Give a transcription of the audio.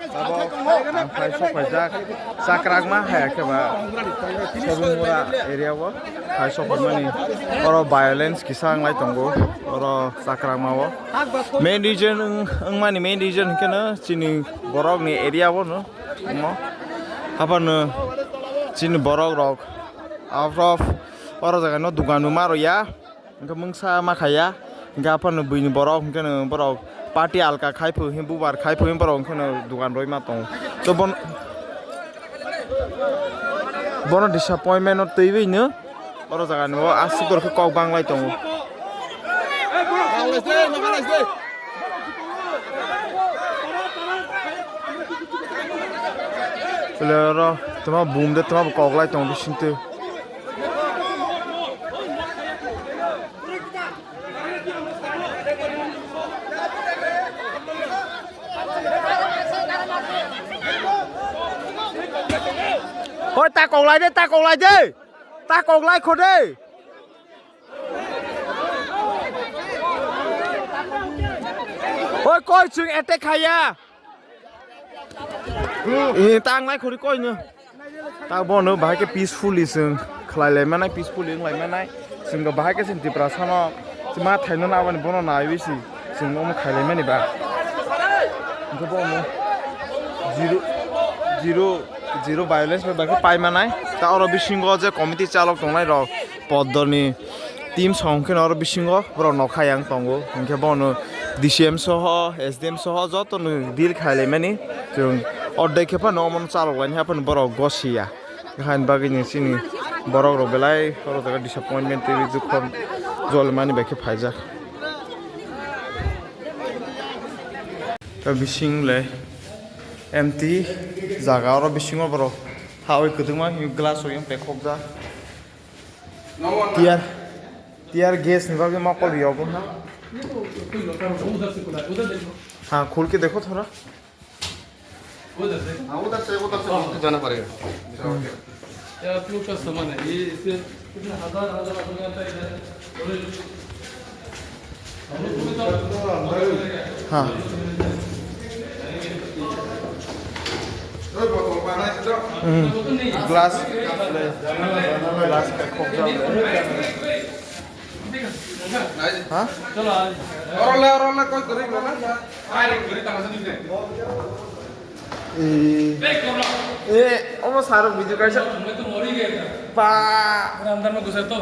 ओमफ्राय सफायजाक Chakrakma हायाखैबा Chabimura area wo hai sofai mani oro violence kisang lai tongo oro Chakrakma wo main region mani main region kena chini borok ni area wo no mo haban chini borok rok out of oro jaga no dukan maro ya engka mungsa makaya engka apan buini borok kena borok party alka khaipu himbubar khaipu borok kena dukan roi ma tong so bono disappointment not tv no oro jaga no asukor ko kok banglai tongo Lero tama boom de tama kok lai tong bisinte Ôi ta còn lại đi, ta còn lại đi. Ta còn lại khổ đi. Ôi coi chừng attack hay à. Ta lại khổ đi coi nữa. Ta bỏ nữa bài cái peacefully sừng. Khai lại mà này peacefully lại mà này. Sừng có bài cái sừng tiếp ra sao nó. Chỉ mà thấy nó nào vậy bỏ nó này vậy gì. Sừng ông khai lại mà này bà. Cái bỏ nữa. Zero violence में बाकी पाई मानाय ता और बिशिंगो जे committee चालक दंनाय र पदनि team संखे और बिशिंगो बर नखायां तंगो इनके बनो डीसीएम सह एसडीएम सह जतनो डिल खाइले माने जों अड्डे खेपा नमन चालकलानि हापन बर गसिया हान बागिनि सिनि बर र बेलाय और जगा डिसअपॉइंटमेंट रि दुखम जलमानि बाकी फाइजा ता बिशिंगले empty jaga oro bisingo bro hawi kudungma glass oyang pekhok ja tiar gas ni bagi ma kol yogo na ha खोल के देखो थोड़ा उधर से जाना पड़ेगा यार आप लोग का सामान है ये इससे कितने हजार आदमी आता है इधर हाँ glass pack हो जाए हाँ चलो और ले कोई करेगा ना ये ओमो सारो वीडियो कैसा मैं तो मर ही गया था अंदर में घुसा तो